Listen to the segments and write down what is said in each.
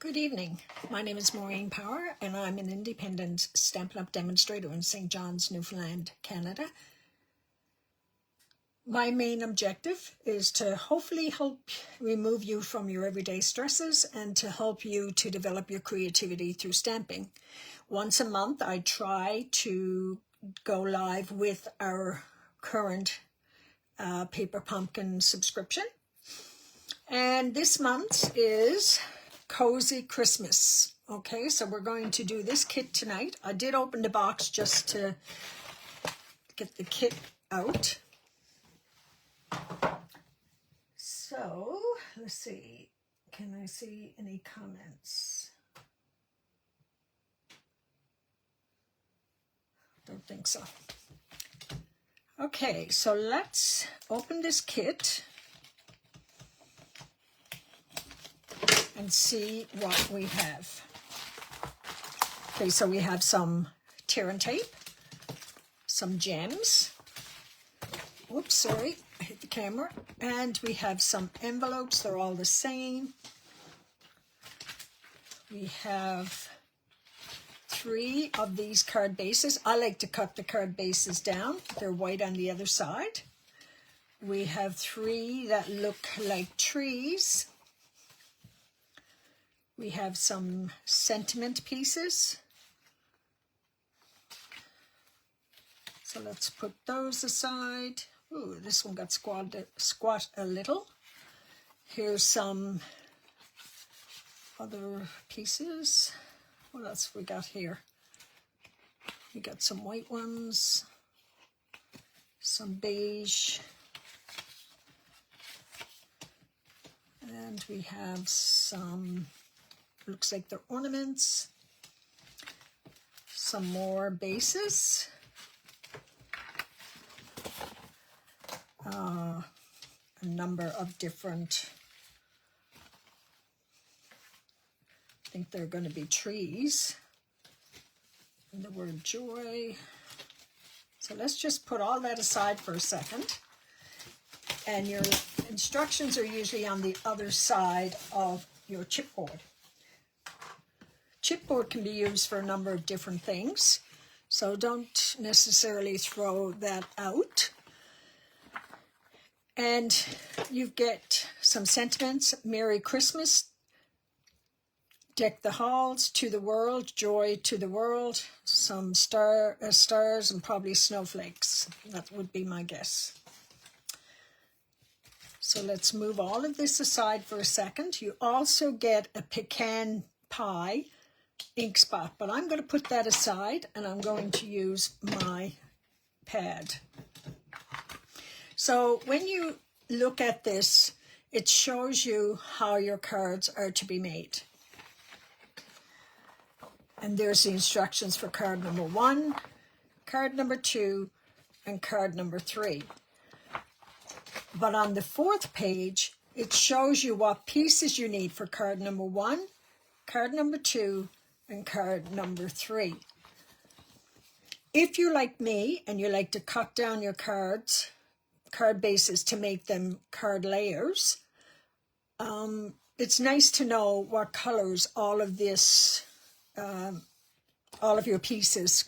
Good evening. My name is Maureen Power, and I'm an independent Stampin' Up! Demonstrator in St. John's, Newfoundland, Canada. My main objective is to hopefully help remove you from your everyday stresses and to help you to develop your creativity through stamping. Once a month, I try to go live with our current Paper Pumpkin subscription. And this month is Cozy Christmas. Okay, so we're going to do this kit tonight. I did open the box just to get the kit out. So, let's see. Can I see any comments? Don't think so. Okay, so let's open this kit and see what we have. Okay, so we have some tear and tape, some gems. Whoops, sorry, I hit the camera. And we have some envelopes, they're all the same. We have 3 of these card bases. I like to cut the card bases down. They're white on the other side. We have 3 that look like trees. We have some sentiment pieces. So let's put those aside. Ooh, this one got squat a little. Here's some other pieces. What else we got here? We got some white ones, some beige, and we have some, looks like they're ornaments, some more bases, a number of different, I think they're going to be trees, and the word joy. So let's just put all that aside for a second. And your instructions are usually on the other side of your chipboard. Chipboard can be used for a number of different things, so don't necessarily throw that out. And you get some sentiments: Merry Christmas, deck the halls, to the world, joy to the world, some stars and probably snowflakes. That would be my guess. So let's move all of this aside for a second. You also get a pecan pie ink spot, but I'm going to put that aside and I'm going to use my pad. So when you look at this, it shows you how your cards are to be made. And there's the instructions for card number 1, card number 2, and card number 3. But on the 4th page, it shows you what pieces you need for card number 1, card number 2, and card number 3. If you're like me and you like to cut down your card bases to make them card layers, it's nice to know what colors all of this, all of your pieces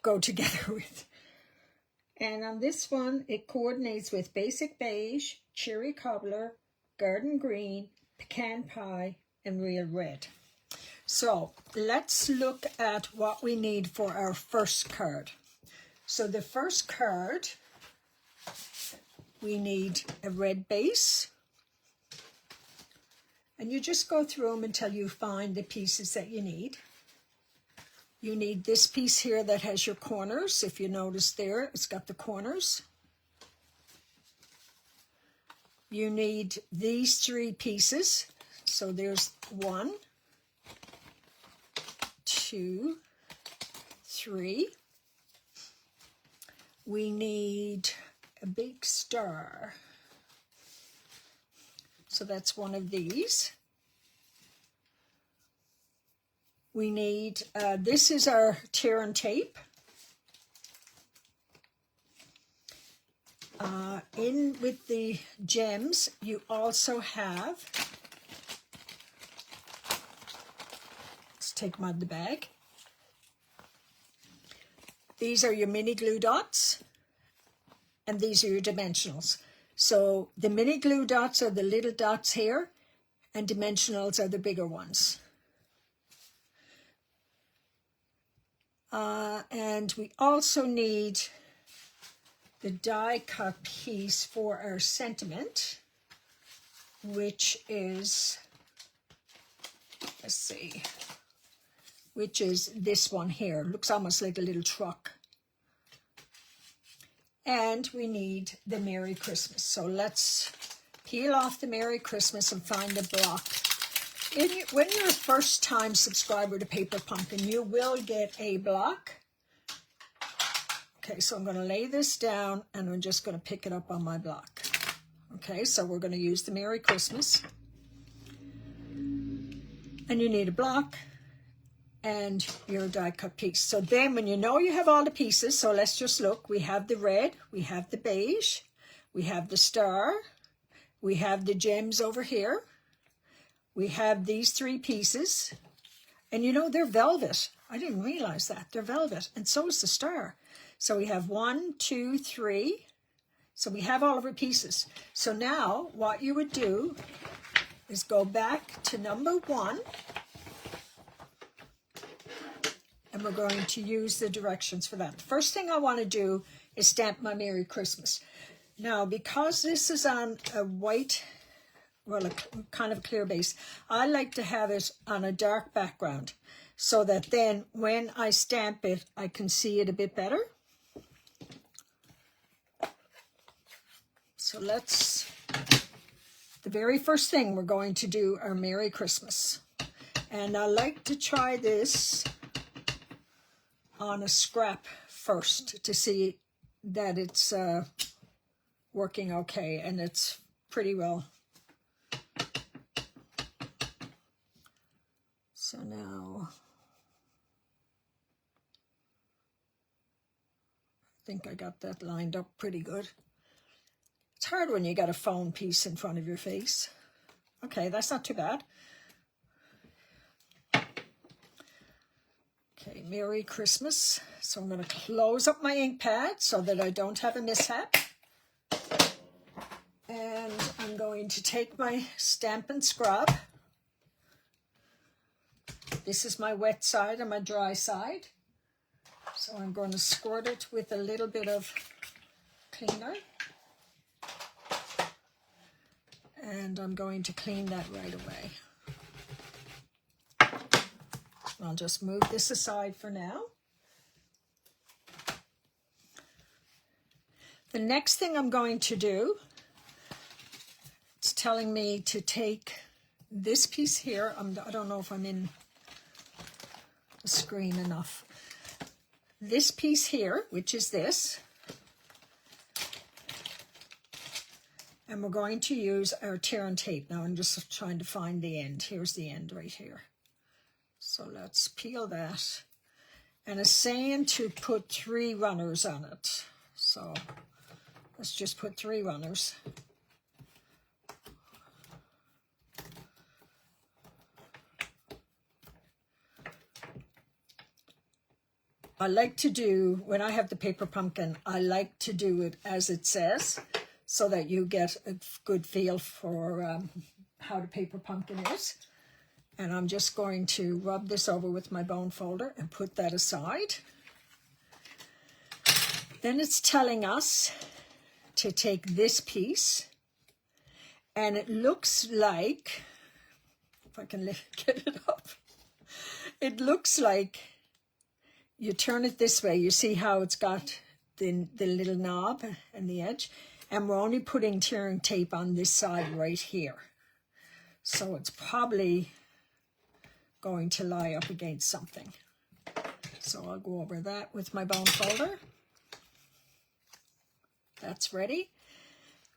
go together with. And on this one, it coordinates with basic beige, cherry cobbler, garden green, pecan pie, and real red. So let's look at what we need for our first card. So the first card, we need a red base. And you just go through them until you find the pieces that you need. You need this piece here that has your corners. If you notice there, it's got the corners. You need these 3 pieces. So there's 1, 2, 3. We need a big star. So that's one of these. We need, this is our tear and tape. In with the gems, you also have take them out of the bag. These are your mini glue dots, and these are your dimensionals. So the mini glue dots are the little dots here, and dimensionals are the bigger ones. And we also need the die cut piece for our sentiment, which is, let's see, which is this one here. Looks almost like a little truck. And we need the Merry Christmas. So let's peel off the Merry Christmas and find the block. When you're a first-time subscriber to Paper Pumpkin, you will get a block. Okay, so I'm going to lay this down, and I'm just going to pick it up on my block. Okay, so we're going to use the Merry Christmas. And you need a block and your die cut piece. So then when you know you have all the pieces, so let's just look. We have the red, we have the beige, we have the star, we have the gems over here. We have these 3 pieces, and you know, they're velvet. I didn't realize that. They're velvet, and so is the star. So we have 1, 2, 3. So we have all of our pieces. So now what you would do is go back to number 1, and we're going to use the directions for that. The first thing I want to do is stamp my Merry Christmas. Now, because this is on a white, well, a kind of clear base, I like to have it on a dark background so that then when I stamp it, I can see it a bit better. So the very first thing we're going to do our Merry Christmas. And I like to try this on a scrap first to see that it's working okay, and it's pretty well. So now, I think I got that lined up pretty good. It's hard when you got a phone piece in front of your face. Okay, that's not too bad. Okay, Merry Christmas. So I'm going to close up my ink pad so that I don't have a mishap. And I'm going to take my Stampin' Scrub. This is my wet side and my dry side. So I'm going to squirt it with a little bit of cleaner. And I'm going to clean that right away. I'll just move this aside for now. The next thing I'm going to do, it's telling me to take this piece here. I don't know if I'm in the screen enough. This piece here, which is this, and we're going to use our tear and tape. Now I'm just trying to find the end. Here's the end right here. So let's peel that. And it's saying to put 3 runners on it. So let's just put 3 runners. I like to do, when I have the Paper Pumpkin, I like to do it as it says, so that you get a good feel for how the Paper Pumpkin is. And I'm just going to rub this over with my bone folder and put that aside. Then it's telling us to take this piece, and it looks like, if I can get it up, it looks like you turn it this way. You see how it's got the little knob and the edge, and we're only putting tearing tape on this side right here. So it's probably going to lie up against something. So I'll go over that with my bone folder. That's ready.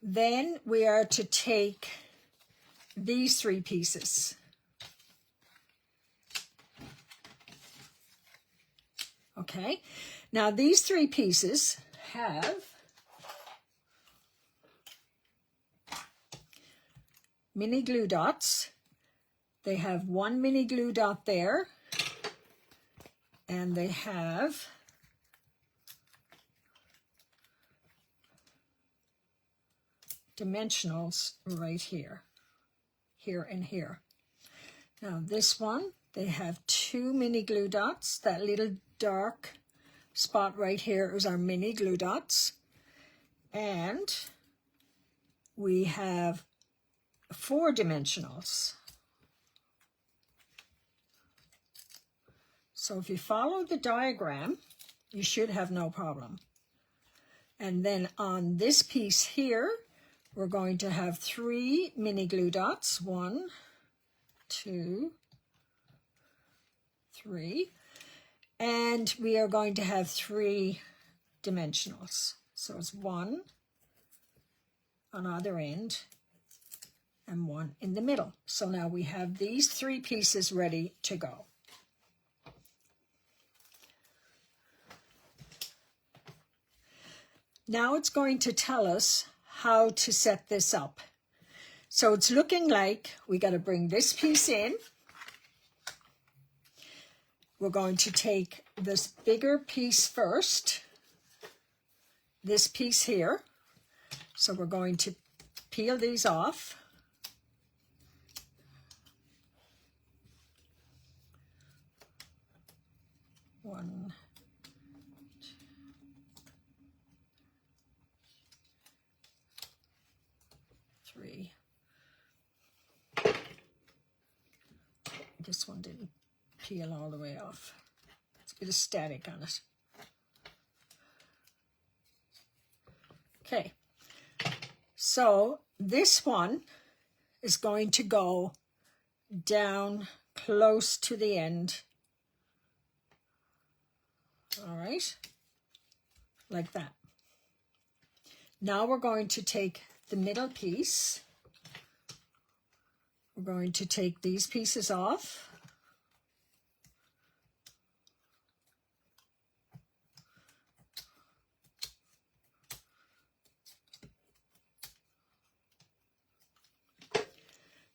Then we are to take these 3 pieces. Okay, now these 3 pieces have mini glue dots. They have 1 mini glue dot there, and they have dimensionals right here, here and here. Now this one, they have 2 mini glue dots. That little dark spot right here is our mini glue dots. And we have 4 dimensionals. So if you follow the diagram, you should have no problem. And then on this piece here, we're going to have 3 mini glue dots. 1, 2, 3. And we are going to have 3 dimensionals. So it's 1 on either end and 1 in the middle. So now we have these 3 pieces ready to go. Now it's going to tell us how to set this up. So it's looking like we got to bring this piece in. We're going to take this bigger piece first, this piece here. So we're going to peel these off. One, 2, 3. This one didn't peel all the way off. It's a bit of static on it. Okay, so this one is going to go down close to the end. All right, like that. Now we're going to take the middle piece. We're going to take these pieces off.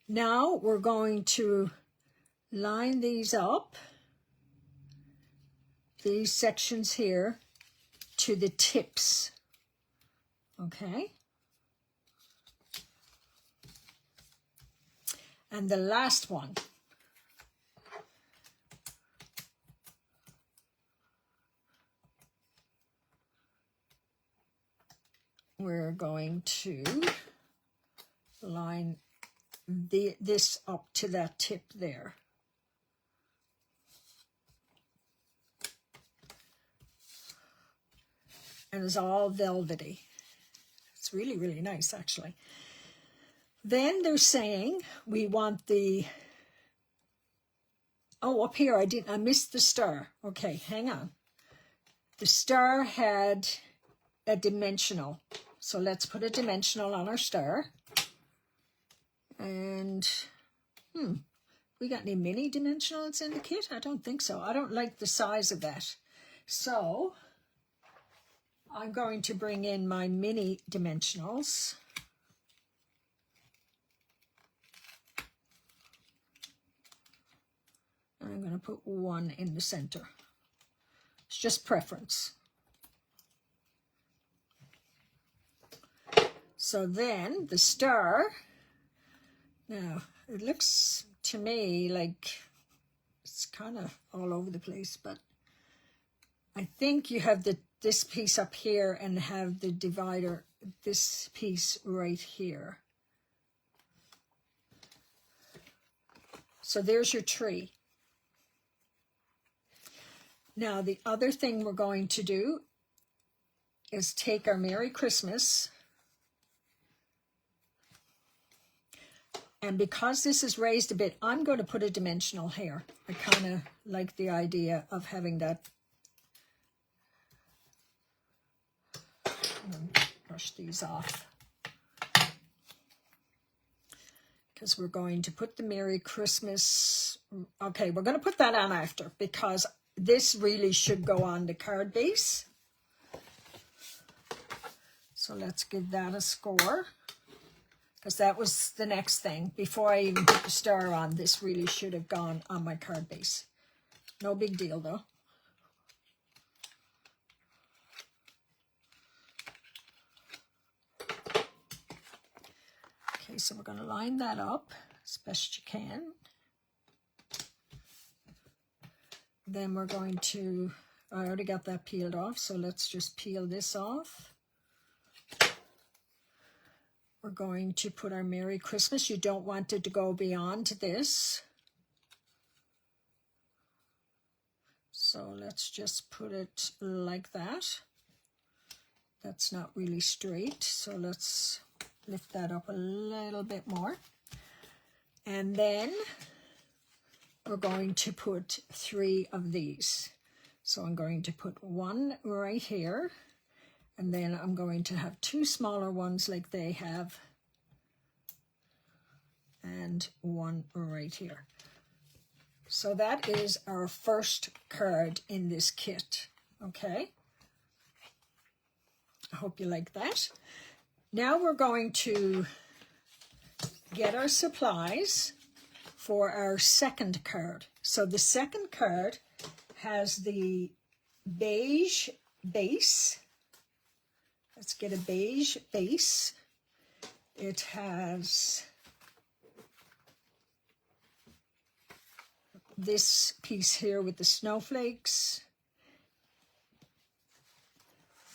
Now we're going to line these up, these sections here, to the tips, okay? And the last one, we're going to line this up to that tip there. And it's all velvety. It's really, really nice, actually. Then they're saying we want the, oh, up here, I missed the star. Okay, hang on. The star had a dimensional. So let's put a dimensional on our star. And, we got any mini dimensionals in the kit? I don't think so. I don't like the size of that. So I'm going to bring in my mini dimensionals. And I'm going to put 1 in the center. It's just preference. So then the star, now it looks to me like it's kind of all over the place, but I think you have this piece up here and have the divider, this piece right here. So there's your tree. Now the other thing we're going to do is take our Merry Christmas, and because this is raised a bit, I'm going to put a dimensional here. I kind of like the idea of having that. Brush these off. Because we're going to put the Merry Christmas. Okay, we're going to put that on after, because this really should go on the card base. So let's give that a score, because that was the next thing. Before I even put the star on, this really should have gone on my card base. No big deal though. Okay, so we're going to line that up as best you can. Then we're going to, I already got that peeled off, so let's just peel this off. We're going to put our Merry Christmas. You don't want it to go beyond this. So let's just put it like that. That's not really straight, so let's lift that up a little bit more. And then we're going to put 3 of these. So I'm going to put 1 right here, and then I'm going to have 2 smaller ones like they have, and 1 right here. So that is our first card in this kit, okay? I hope you like that. Now we're going to get our supplies for our second card. So the second card has the beige base. Let's get a beige base. It has this piece here with the snowflakes.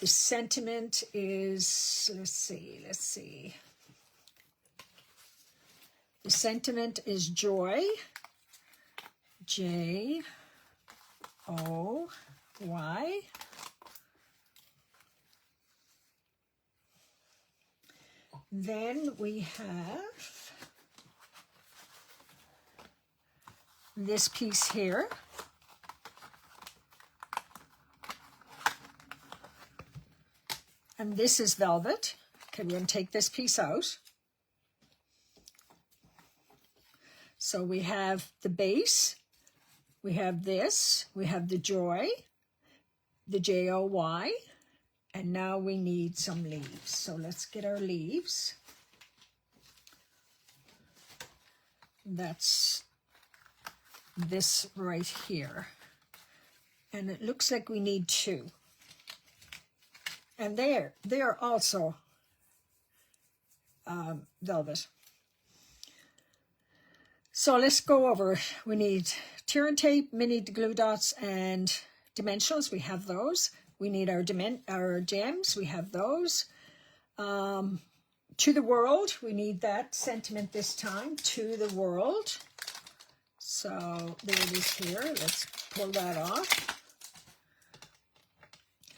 The sentiment is, let's see. The sentiment is joy, J-O-Y. Then we have this piece here. And this is velvet. Okay, we're going to take this piece out. So we have the base, we have this, we have the joy, the J-O-Y, and now we need some leaves. So let's get our leaves. That's this right here. And it looks like we need 2. And they are also velvet. So let's go over. We need tear and tape, mini glue dots, and dimensionals. We have those. We need our gems. We have those. To the world. We need that sentiment this time. To the world. So there it is here. Let's pull that off.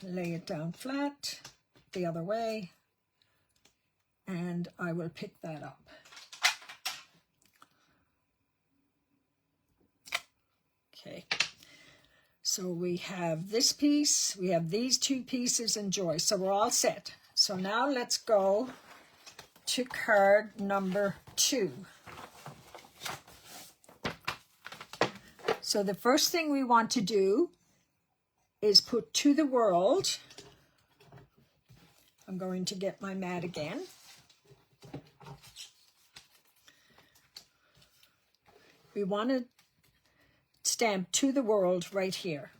Lay it down flat the other way, and I will pick that up. Okay, so we have this piece, we have these 2 pieces, and joy. So we're all set. So now let's go to card number 2. So the first thing we want to do is put to the world. I'm going to get my mat again. We want to stamp to the world right here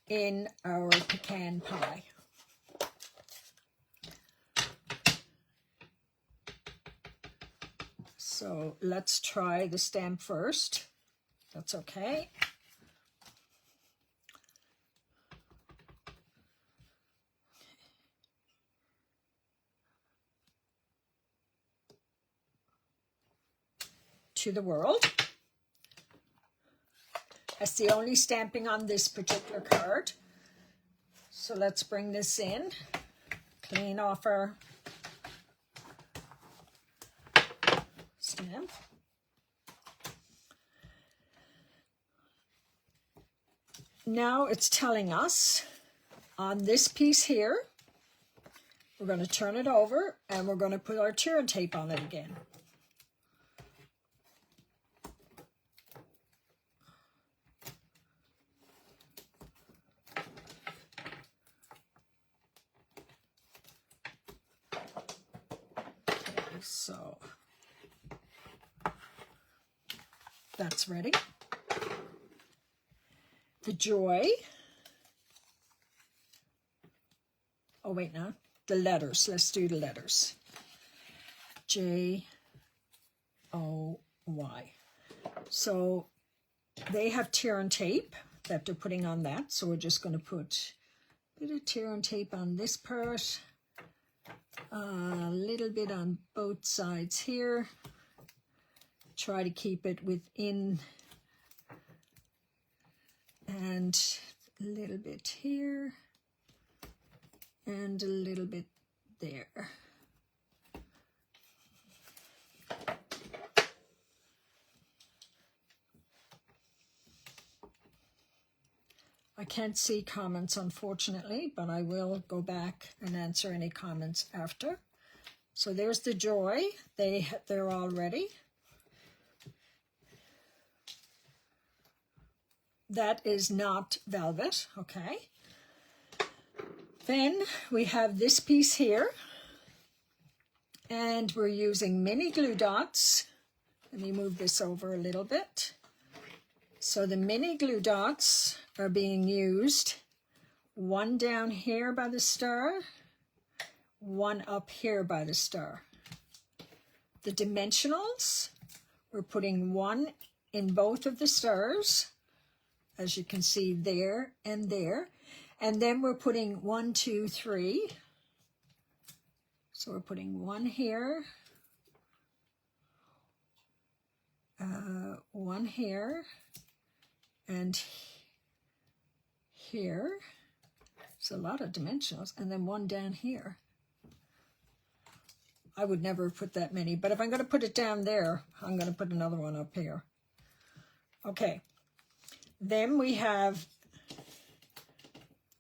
in our pecan pie. So let's try the stamp first. That's okay. To the world. That's the only stamping on this particular card. So let's bring this in, clean off our stamp. Now it's telling us on this piece here, we're going to turn it over and we're going to put our tear and tape on it again. So that's ready. The joy. Oh, wait, no. The letters. Let's do the letters. J-O-Y. V-O-Y. So they have tear and tape that they're putting on that. So we're just going to put a bit of tear and tape on this part, a little bit on both sides here. Try to keep it within, and a little bit here and a little bit there. I can't see comments, unfortunately, but I will go back and answer any comments after. So there's the Joy. They're all ready. That is not velvet, okay. Then we have this piece here, and we're using mini glue dots. Let me move this over a little bit. So the mini glue dots are being used, one down here by the star, one up here by the star. The dimensionals, we're putting one in both of the stars, as you can see there and there. And then we're putting 1, 2, 3. So we're putting one here, one here, and here. It's a lot of dimensionals. And then one down here. I would never put that many, but if I'm going to put it down there, I'm going to put another one up here. Okay. Then we have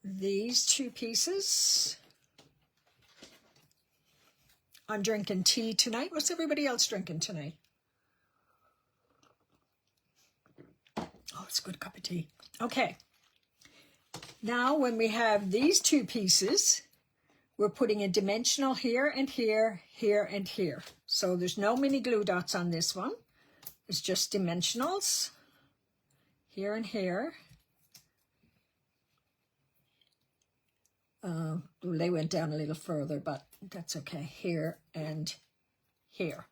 these two pieces. I'm drinking tea tonight. What's everybody else drinking tonight? Oh, it's a good cup of tea. Okay. Now, when we have these two pieces, we're putting a dimensional here and here, here and here. So there's no mini glue dots on this one. It's just dimensionals. Here and here. They went down a little further, but that's okay. Here and here.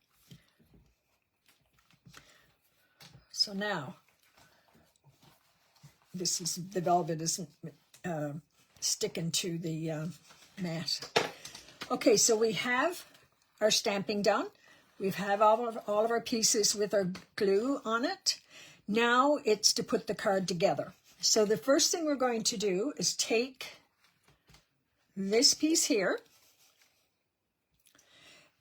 So now, this is, the velvet isn't sticking to the mat. Okay, so we have our stamping done. We have all of our pieces with our glue on it. Now it's to put the card together. So the first thing we're going to do is take this piece here,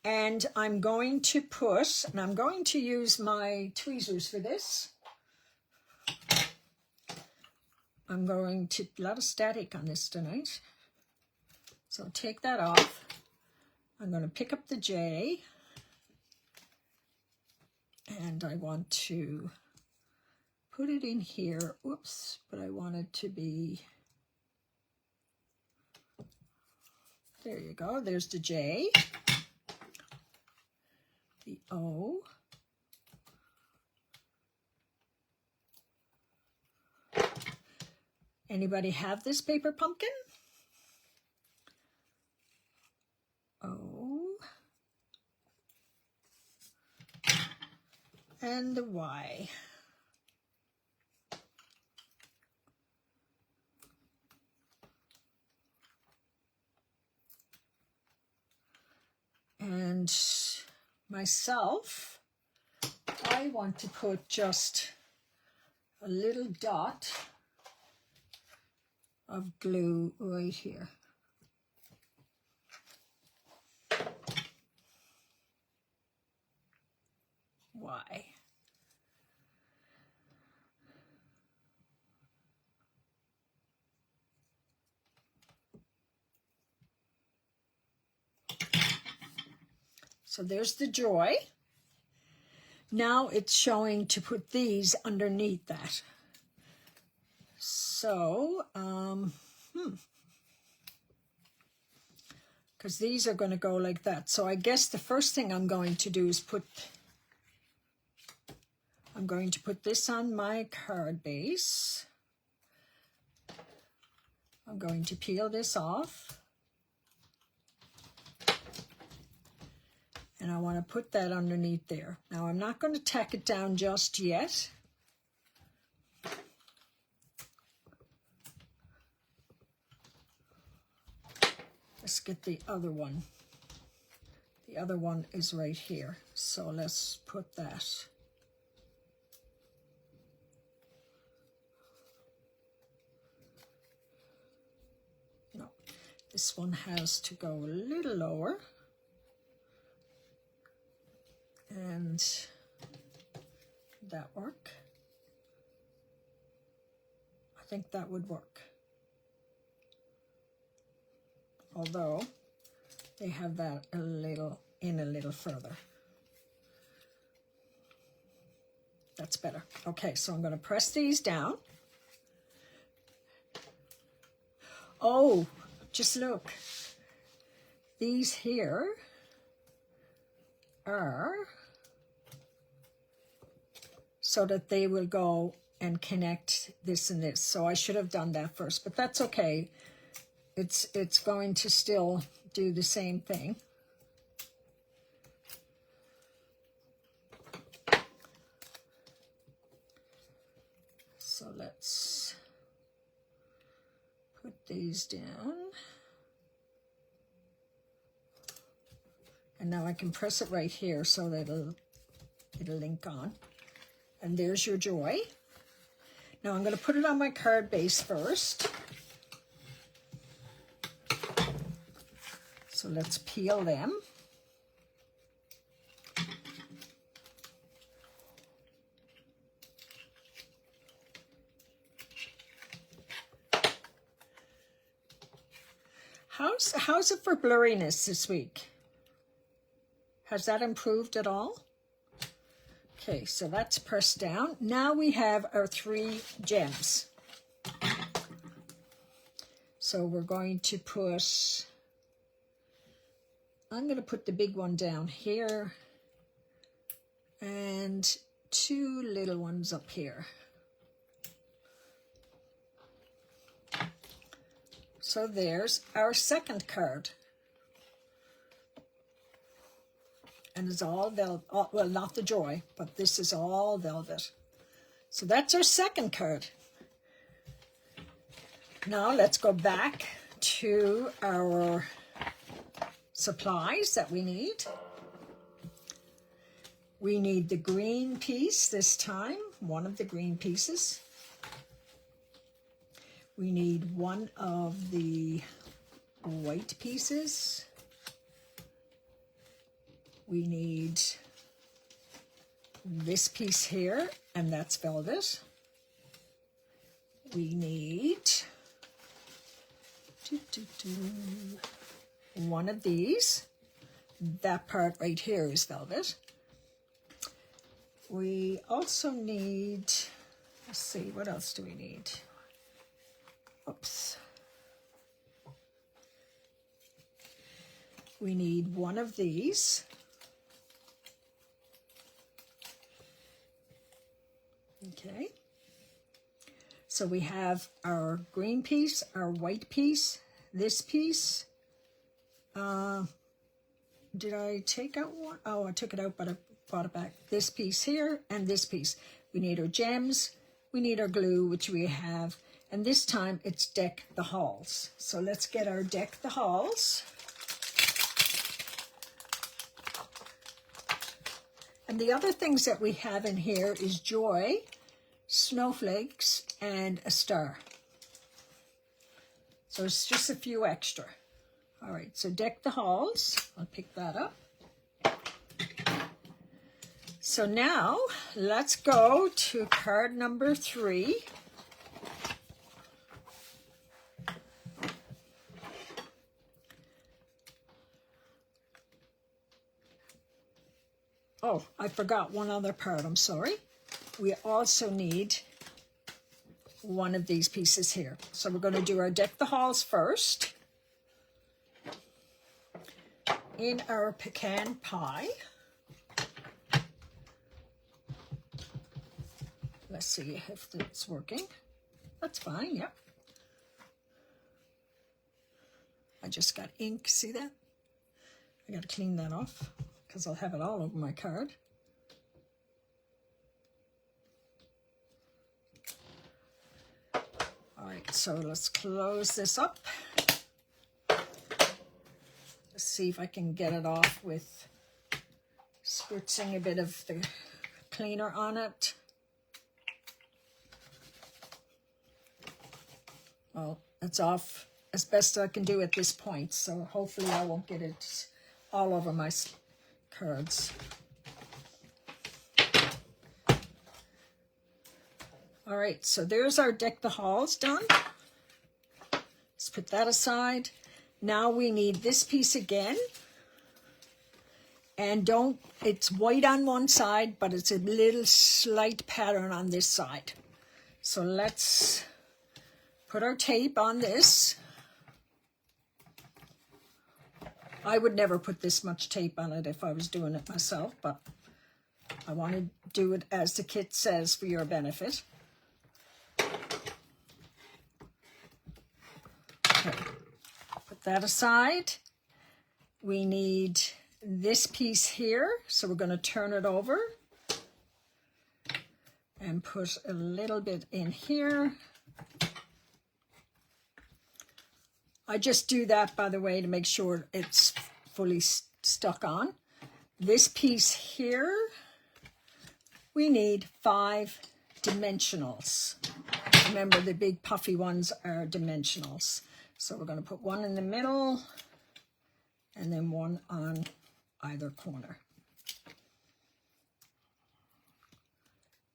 and I'm going to put, and I'm going to use my tweezers for this. I'm going to, a lot of static on this tonight. So take that off. I'm going to pick up the J, and I want to put it in here. Whoops, but I want it to be, there you go. There's the J, the O, anybody have this paper pumpkin? O, and the Y. And myself, I want to put just a little dot of glue right here. Y. So there's the Joy. Now it's showing to put these underneath that. So, because these are going to go like that. So I guess the first thing I'm going to do is I'm going to put this on my card base. I'm going to peel this off. And I want to put that underneath there. Now I'm not going to tack it down just yet. Let's get the other one. The other one is right here. So let's put that. No, this one has to go a little lower. And that work? I think that would work. Although they have that a little further. That's better. Okay, so I'm going to press these down. Oh, just look. These here are so that they will go and connect this and this. So I should have done that first, but that's okay. It's going to still do the same thing. So let's put these down. And now I can press it right here so that it'll link on. And there's your joy. Now I'm going to put it on my card base first. So let's peel them. How's it for blurriness this week? Has that improved at all? Okay, so that's pressed down. Now we have our 3 gems. So we're going to put, I'm going to put the big one down here and 2 little ones up here. So there's our second card. And it's all velvet, well, not the joy, but this is all velvet. So that's our second card. Now let's go back to our supplies that we need. We need the green piece this time, one of the green pieces. We need one of the white pieces. We need this piece here, and that's velvet. We need one of these. That part right here is velvet. We also need, let's see, what else do we need? Oops. We need one of these. Okay. So we have our green piece, our white piece, this piece. Did I take out one? Oh, I took it out, but I brought it back. This piece here and this piece. We need our gems. We need our glue, which we have. And this time it's Deck the Halls. So let's get our Deck the Halls. And the other things that we have in here is joy, snowflakes, and a star. So it's just a few extra. All right, so Deck the Halls. I'll pick that up. So now let's go to card number 3. Oh, I forgot one other part, I'm sorry. We also need one of these pieces here. So we're going to do our Deck the Halls first. In our pecan pie. Let's see if it's working. That's fine, yep. I just got ink, see that? I got to clean that off. because I'll have it all over my card. All right, so let's close this up. Let's see if I can get it off with spritzing a bit of the cleaner on it. Well, it's off as best I can do at this point, so hopefully I won't get it all over my cards. All right, so there's our Deck the Halls done. Let's put that aside. Now we need this piece again. And it's white on one side, but it's a little slight pattern on this side. So let's put our tape on this. I would never put this much tape on it if I was doing it myself, but I want to do it as the kit says for your benefit. Okay, put that aside. We need this piece here, so we're going to turn it over and put a little bit in here. I just do that, by the way, to make sure it's fully stuck on. This piece here, we need 5 dimensionals. Remember, the big puffy ones are dimensionals. So we're going to put one in the middle and then one on either corner.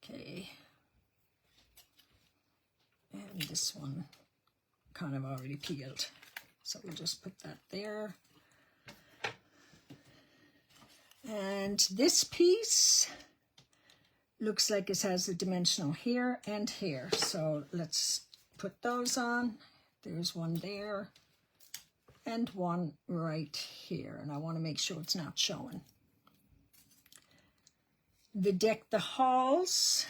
Okay. And this one kind of already peeled. So we'll just put that there. And this piece looks like it has a dimensional here and here. So let's put those on. There's one there and one right here. And I want to make sure it's not showing. The Deck the Halls.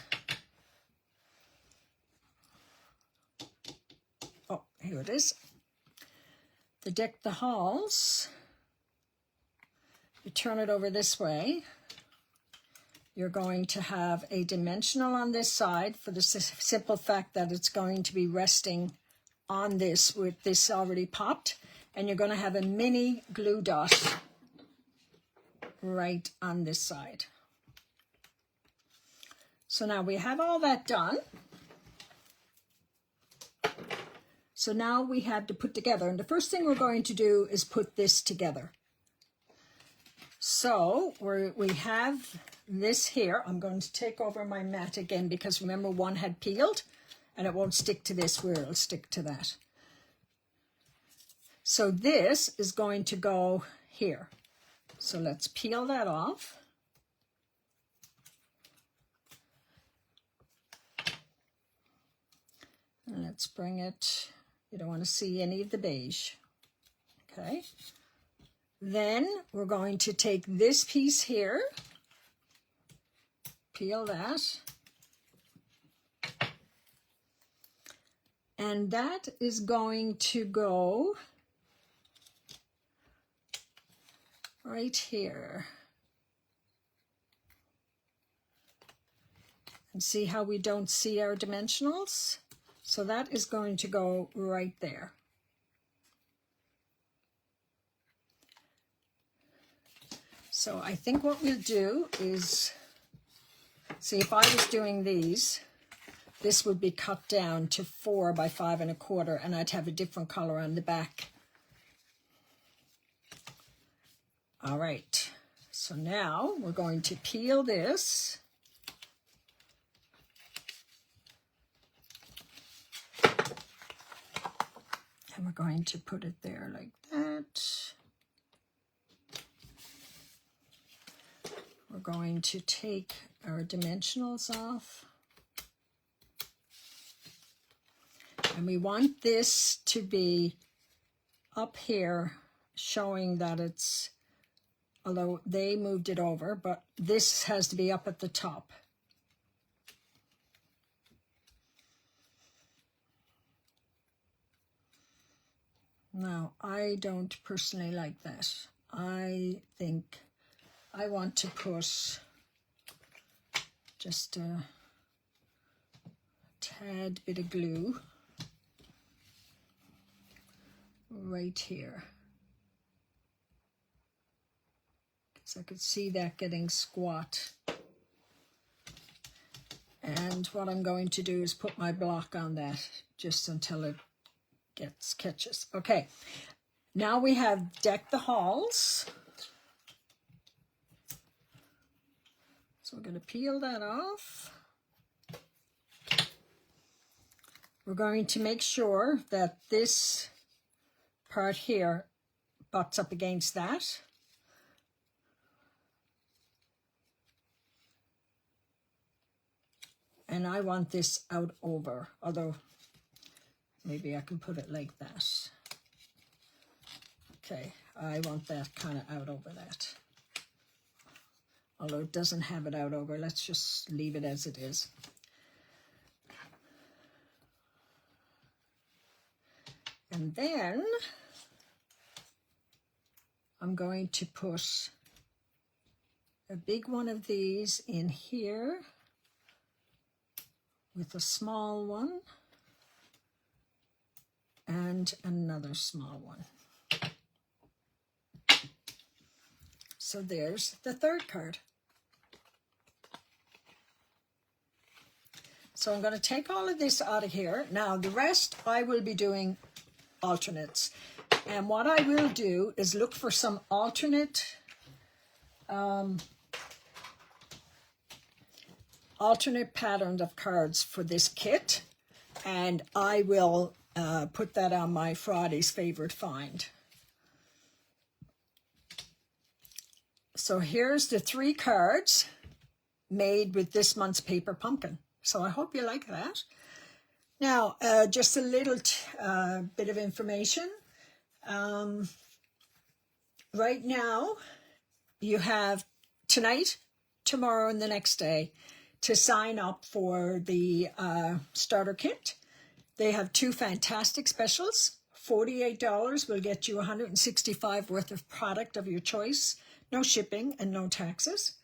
Oh, here it is. The Deck the Halls. You turn it over this way. You're going to have a dimensional on this side for the simple fact that it's going to be resting on this with this already popped. And you're going to have a mini glue dot right on this side. So now we have all that done. So now we have to put together. And the first thing we're going to do is put this together. So we have this here. I'm going to take over my mat again because remember one had peeled and it won't stick to this where it'll stick to that. So this is going to go here. So let's peel that off. And let's bring it, you don't want to see any of the beige. Okay. Then we're going to take this piece here, peel that, and that is going to go right here. And see how we don't see our dimensionals? So that is going to go right there. So I think what we'll do is, see if I was doing these, this would be cut down to 4 by 5 1/4 and I'd have a different color on the back. All right, so now we're going to peel this. And we're going to put it there like that. We're going to take our dimensionals off. And we want this to be up here, showing that it's, although they moved it over, but this has to be up at the top. Now, I don't personally like that. I think I want to put just a tad bit of glue right here, because I could see that getting squat. And what I'm going to do is put my block on that just until it catches. Okay, now we have decked the halls. So we're going to peel that off. We're going to make sure that this part here butts up against that. And I want this out over, although maybe I can put it like that. Okay, I want that kind of out over that. Although it doesn't have it out over, let's just leave it as it is. And then I'm going to put a big one of these in here with a small one and another small one. So there's the third card. So I'm going to take all of this out of here. Now the rest I will be doing alternates. And what I will do is look for some alternate patterns of cards for this kit, and I will put that on my Friday's favorite find. So here's the 3 cards made with this month's paper pumpkin. So I hope you like that. Now, just a little bit of information. Right now, you have tonight, tomorrow, and the next day to sign up for the starter kit. They have 2 fantastic specials. $48 will get you $165 worth of product of your choice, no shipping and no taxes.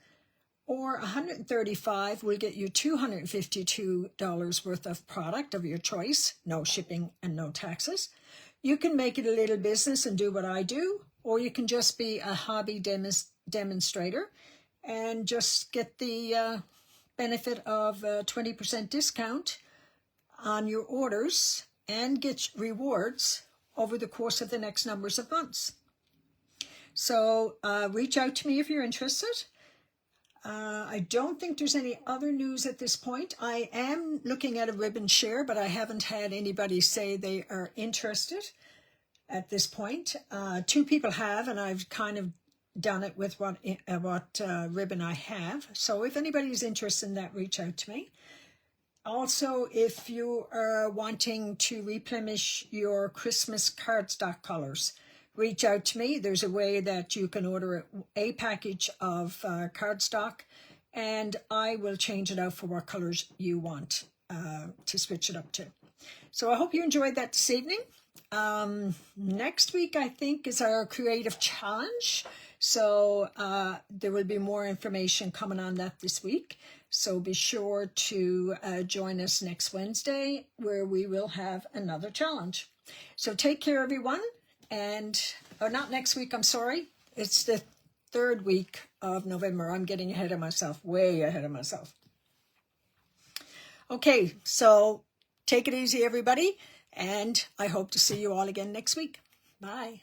Or $135 will get you $252 worth of product of your choice, no shipping and no taxes. You can make it a little business and do what I do, or you can just be a hobby demonstrator and just get the benefit of a 20% discount on your orders and get rewards over the course of the next numbers of months. So reach out to me if you're interested. I don't think there's any other news at this point. I am looking at a ribbon share, but I haven't had anybody say they are interested at this point. 2 people have, and I've kind of done it with what ribbon I have. So if anybody's interested in that, reach out to me. Also, if you are wanting to replenish your Christmas cardstock colors, reach out to me. There's a way that you can order a package of cardstock, and I will change it out for what colors you want to switch it up to. So I hope you enjoyed that this evening. Next week, I think, is our creative challenge. So there will be more information coming on that this week. So be sure to join us next Wednesday, where we will have another challenge. So take care, everyone. And, or not next week, I'm sorry. It's the 3rd week of November. I'm getting ahead of myself, way ahead of myself. Okay, so take it easy, everybody. And I hope to see you all again next week. Bye.